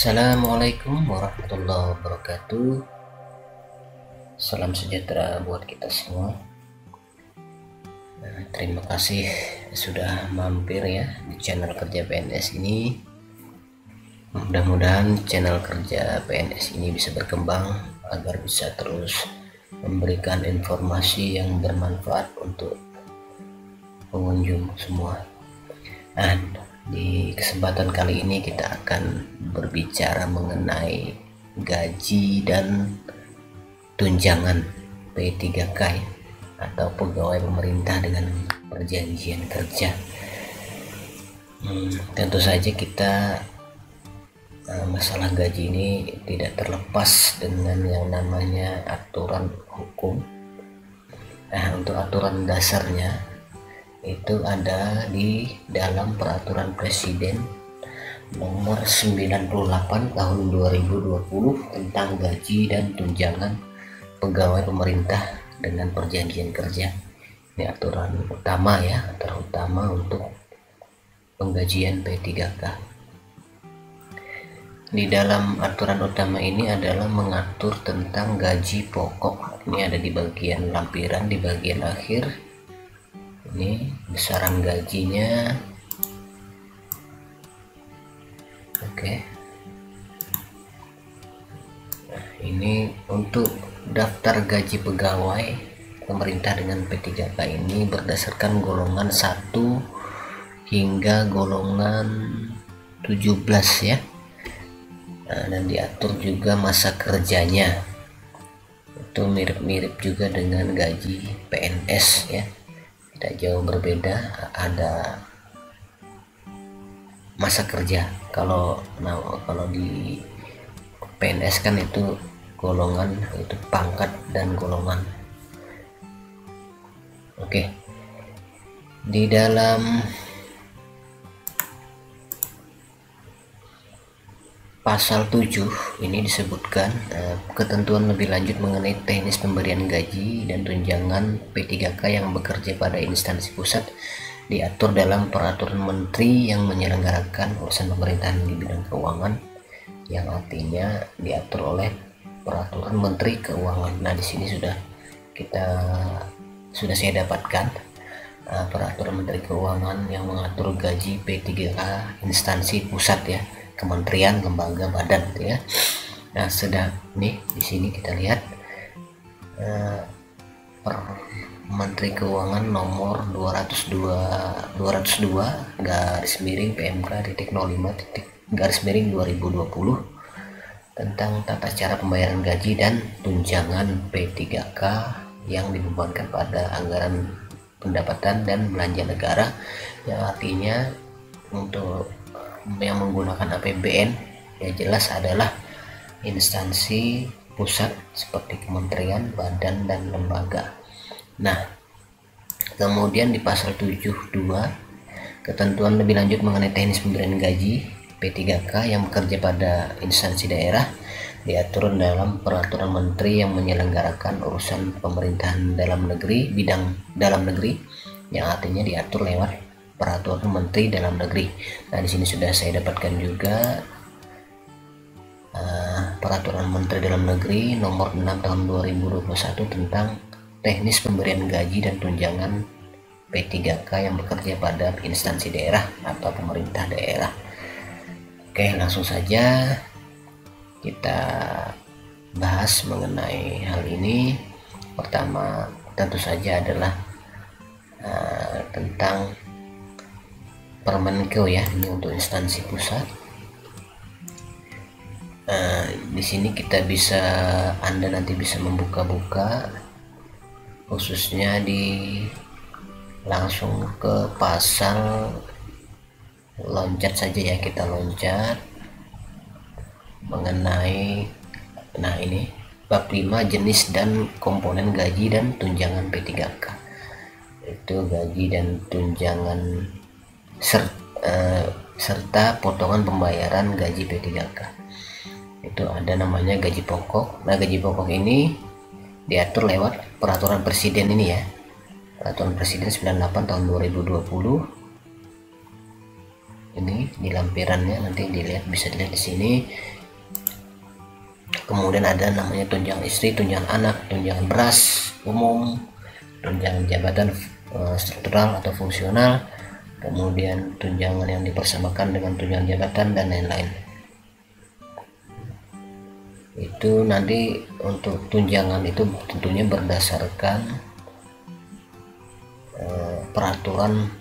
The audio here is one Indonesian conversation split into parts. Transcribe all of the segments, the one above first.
Assalamualaikum warahmatullahi wabarakatuh. Salam sejahtera buat kita semua. Terima kasih sudah mampir ya di channel Kerja PNS ini. Mudah-mudahan channel Kerja PNS ini bisa berkembang agar bisa terus memberikan informasi yang bermanfaat untuk pengunjung semua. Nah, di kesempatan kali ini kita akan berbicara mengenai gaji dan tunjangan P3K atau pegawai pemerintah dengan perjanjian kerja. Tentu saja kita masalah gaji ini tidak terlepas dengan yang namanya aturan hukum. Nah, untuk aturan dasarnya itu ada di dalam Peraturan Presiden nomor 98 tahun 2020 tentang gaji dan tunjangan pegawai pemerintah dengan perjanjian kerja. Ini aturan utama ya, aturan utama untuk penggajian P3K. Di dalam aturan utama ini adalah mengatur tentang gaji pokok. Ini ada di bagian lampiran di bagian akhir. Ini besaran gajinya. Oke. Nah, ini untuk daftar gaji pegawai pemerintah dengan P3K ini berdasarkan golongan 1 hingga golongan 17 ya. Nah, dan diatur juga masa kerjanya. Itu mirip-mirip juga dengan gaji PNS ya. Tidak jauh berbeda, ada masa kerja. Kalau di PNS kan itu golongan, itu pangkat dan golongan. Oke. Di dalam Pasal 7 ini disebutkan ketentuan lebih lanjut mengenai teknis pemberian gaji dan tunjangan P3K yang bekerja pada instansi pusat diatur dalam Peraturan Menteri yang menyelenggarakan urusan pemerintahan di bidang keuangan, yang artinya diatur oleh Peraturan Menteri Keuangan. Nah, di sini sudah saya dapatkan Peraturan Menteri Keuangan yang mengatur gaji P3K instansi pusat ya, kementerian, lembaga, badan gitu ya. Nah, nih di sini kita lihat Menteri Keuangan nomor 202 garis miring PMK titik 05 garis miring 2020 tentang tata cara pembayaran gaji dan tunjangan P3K yang dibebankan pada anggaran pendapatan dan belanja negara, yang artinya untuk yang menggunakan APBN ya jelas adalah instansi pusat seperti kementerian, badan, dan lembaga. Nah, kemudian di pasal 72 ketentuan lebih lanjut mengenai teknis pemberian gaji P3K yang bekerja pada instansi daerah diatur dalam Peraturan Menteri yang menyelenggarakan urusan pemerintahan dalam negeri, bidang dalam negeri, yang artinya diatur lewat Peraturan Menteri Dalam Negeri. Nah, di sini sudah saya dapatkan juga Peraturan Menteri Dalam Negeri nomor 6 tahun 2021 tentang teknis pemberian gaji dan tunjangan P3K yang bekerja pada instansi daerah atau pemerintah daerah. Oke, langsung saja kita bahas mengenai hal ini. Pertama tentu saja adalah tentang Permenkeu ya, ini untuk instansi pusat. Di sini Anda nanti bisa membuka-buka, khususnya langsung ke pasal, loncat saja ya, kita loncat mengenai ini bab 5 jenis dan komponen gaji dan tunjangan P3K. Itu gaji dan tunjangan serta potongan pembayaran gaji P3K. Itu ada namanya gaji pokok. Nah, gaji pokok ini diatur lewat Peraturan Presiden ini ya, Peraturan Presiden 98 tahun 2020 ini di lampirannya, nanti dilihat, bisa dilihat di sini. Kemudian ada namanya tunjangan istri, tunjangan anak, tunjangan beras umum, tunjangan jabatan struktural atau fungsional, kemudian tunjangan yang dipersamakan dengan tunjangan jabatan dan lain-lain. Itu nanti untuk tunjangan itu tentunya berdasarkan peraturan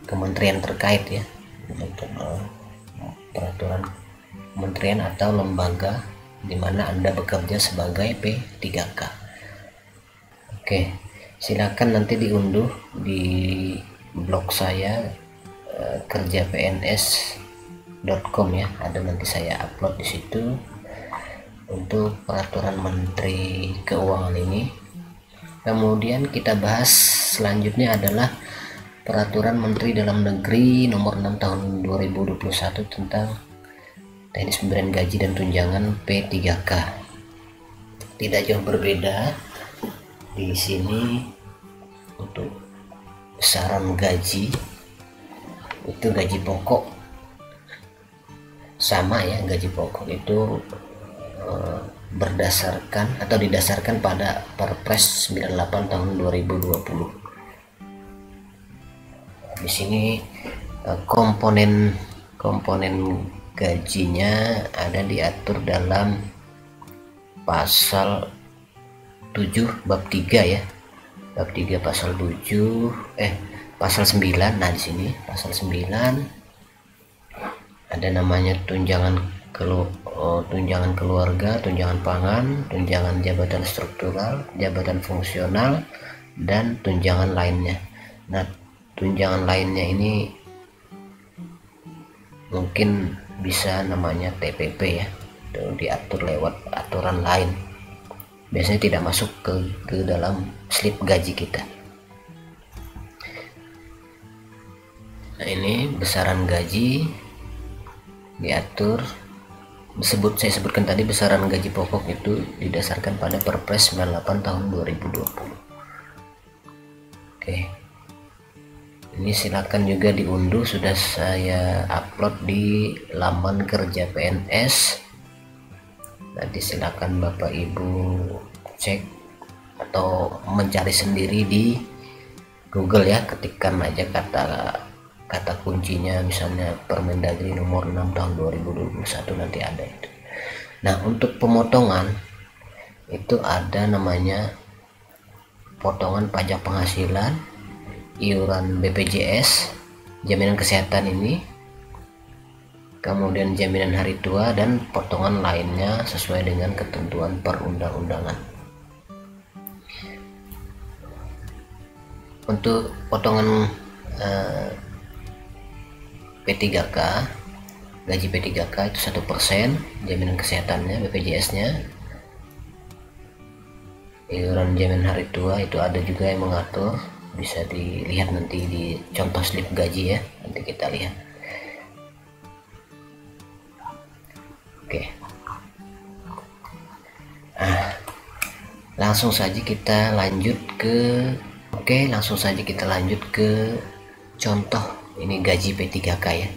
kementerian terkait ya, peraturan kementerian atau lembaga di mana Anda bekerja sebagai P3K. Oke, silakan nanti diunduh di blog saya kerjapns.com ya, ada nanti saya upload di situ untuk peraturan Menteri Keuangan ini. Kemudian kita bahas selanjutnya adalah peraturan Menteri Dalam Negeri nomor 6 tahun 2021 tentang teknis pemberian gaji dan tunjangan P3K. Tidak jauh berbeda di sini. Untuk besaran gaji itu gaji pokok sama ya, gaji pokok itu berdasarkan atau didasarkan pada Perpres 98 tahun 2020. Di sini komponen gajinya ada diatur dalam pasal 7 bab 3 ya. Bab 3 pasal 7 pasal 9. Nah, di sini pasal 9 ada namanya tunjangan keluarga, tunjangan pangan, tunjangan jabatan struktural, jabatan fungsional, dan tunjangan lainnya. Nah, tunjangan lainnya ini mungkin bisa namanya TPP ya, itu diatur lewat aturan lain, biasanya tidak masuk ke dalam slip gaji kita. Nah, ini besaran gaji diatur, saya sebutkan tadi, besaran gaji pokok itu didasarkan pada Perpres 98 tahun 2020. Oke, ini silakan juga diunduh, sudah saya upload di laman kerja PNS. Nanti silakan Bapak Ibu cek atau mencari sendiri di Google ya, ketikkan aja kata kuncinya, misalnya Permendagri nomor 6 tahun 2021, nanti ada itu. Nah, untuk pemotongan itu ada namanya potongan pajak penghasilan, iuran BPJS, jaminan kesehatan ini, kemudian jaminan hari tua, dan potongan lainnya sesuai dengan ketentuan perundang-undangan. Untuk potongan P3K, gaji P3K itu 1%, jaminan kesehatannya, BPJS-nya, iuran jaminan hari tua itu ada juga yang mengatur, bisa dilihat nanti di contoh slip gaji ya, nanti kita lihat. Oke, langsung saja kita lanjut ke contoh ini gaji P3K ya.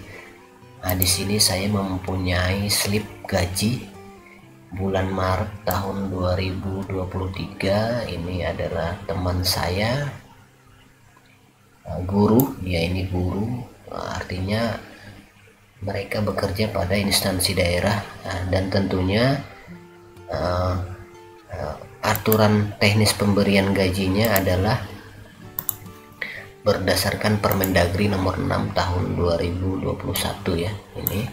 Nah, di sini saya mempunyai slip gaji bulan Maret tahun 2023. Ini adalah teman saya, guru, dia ini guru, artinya mereka bekerja pada instansi daerah. Dan tentunya aturan teknis pemberian gajinya adalah berdasarkan Permendagri nomor 6 tahun 2021 ya, ini.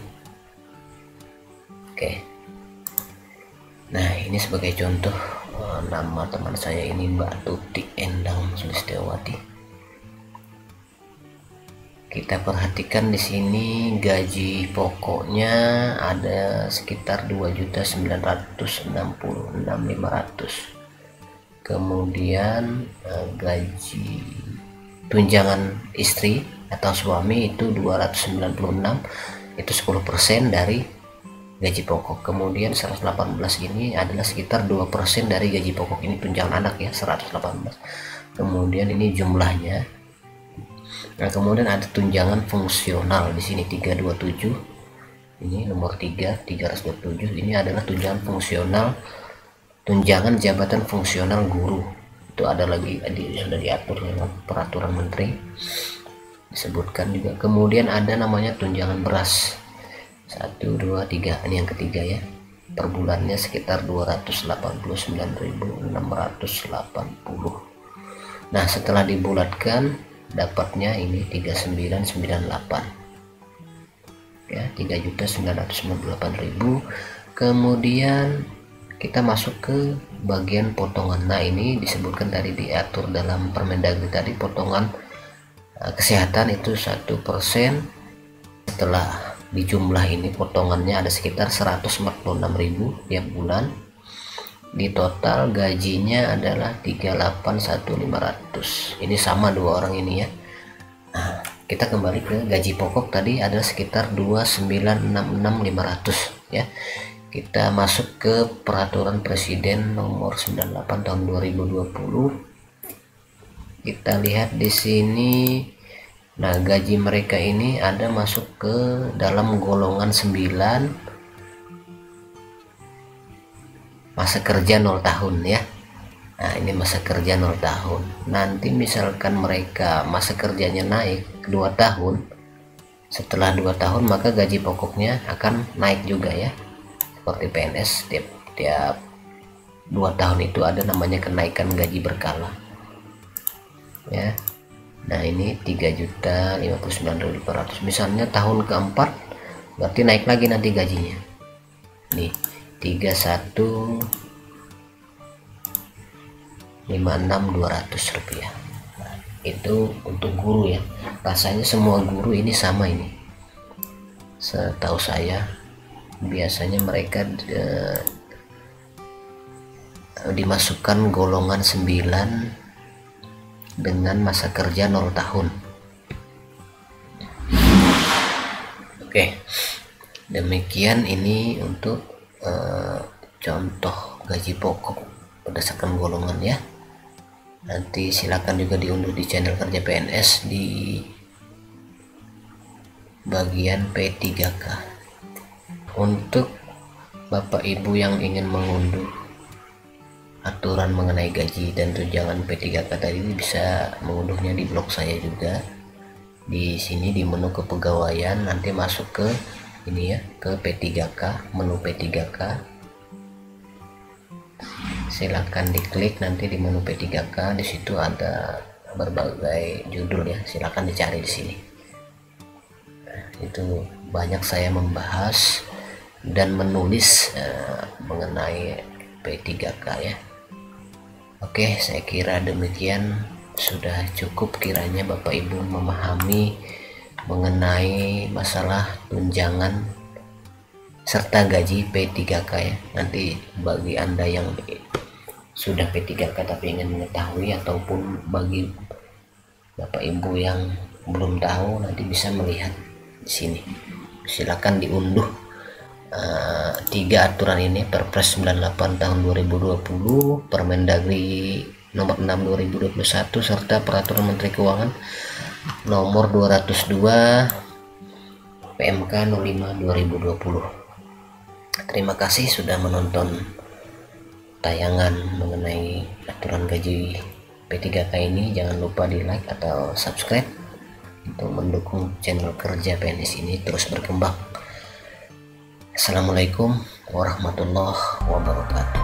Oke, nah ini sebagai contoh, nama teman saya ini Mbak Tuti Endang Sulistiawati. Kita perhatikan di sini gaji pokoknya ada sekitar 2.966.500. Kemudian gaji tunjangan istri atau suami itu 296, itu 10% dari gaji pokok. Kemudian 118 ini adalah sekitar 2% dari gaji pokok, ini tunjangan anak ya, 118. Kemudian ini jumlahnya Nah, kemudian ada tunjangan fungsional di sini 327. Ini nomor 327 ini adalah tunjangan fungsional, tunjangan jabatan fungsional guru. Itu ada lagi sudah diatur dalam peraturan menteri, disebutkan juga. Kemudian ada namanya tunjangan beras 1 2 3, ini yang ketiga ya. Per bulannya sekitar 289.680. Nah, setelah dibulatkan dapatnya ini 3998 ya, 3.998.000. Kemudian kita masuk ke bagian potongan. Nah, ini disebutkan tadi diatur dalam Permendagri tadi, potongan kesehatan itu 1%. Setelah dijumlah ini potongannya ada sekitar 146.000 tiap bulan. Di total gajinya adalah 381.500. Ini sama dua orang ini ya. Nah, kita kembali ke gaji pokok tadi ada sekitar 2.966.500 ya. Kita masuk ke peraturan presiden nomor 98 tahun 2020. Kita lihat di sini. Nah, gaji mereka ini ada masuk ke dalam golongan 9, masa kerja 0 tahun ya. Nah, ini masa kerja 0 tahun. Nanti misalkan mereka masa kerjanya naik 2 tahun, setelah 2 tahun maka gaji pokoknya akan naik juga ya. Seperti PNS tiap 2 tahun itu ada namanya kenaikan gaji berkala ya. Nah, ini 3.059.500. Misalnya tahun keempat berarti naik lagi nanti gajinya. Nih 31.56.200 rupiah. Nah, itu untuk guru ya. Rasanya semua guru ini sama ini. Setahu saya biasanya mereka dimasukkan golongan 9 dengan masa kerja 0 tahun. Oke, demikian ini untuk contoh gaji pokok berdasarkan golongan ya. Nanti silakan juga diunduh di channel Kerja PNS di bagian P3K. Untuk Bapak Ibu yang ingin mengunduh aturan mengenai gaji dan tunjangan P3K tadi, bisa mengunduhnya di blog saya juga. Di sini di menu kepegawaian nanti masuk ke ini ya, ke P3K, menu P3K. Silakan diklik nanti di menu P3K, di situ ada berbagai judul ya, silakan dicari di sini. Nah, itu banyak saya membahas dan menulis mengenai P3K ya. Oke, saya kira demikian sudah cukup kiranya Bapak Ibu memahami mengenai masalah tunjangan serta gaji P3K ya. Nanti bagi Anda yang sudah P3K tapi ingin mengetahui, ataupun bagi Bapak Ibu yang belum tahu, nanti bisa melihat di sini. Silakan diunduh 3 aturan ini, Perpres 98 tahun 2020, Permendagri nomor 6 2021, serta Peraturan Menteri Keuangan nomor 202 PMK 05 2020. Terima kasih sudah menonton tayangan mengenai aturan gaji P3K ini. Jangan lupa di like atau subscribe untuk mendukung channel Kerja PNS ini terus berkembang. Assalamualaikum warahmatullahi wabarakatuh.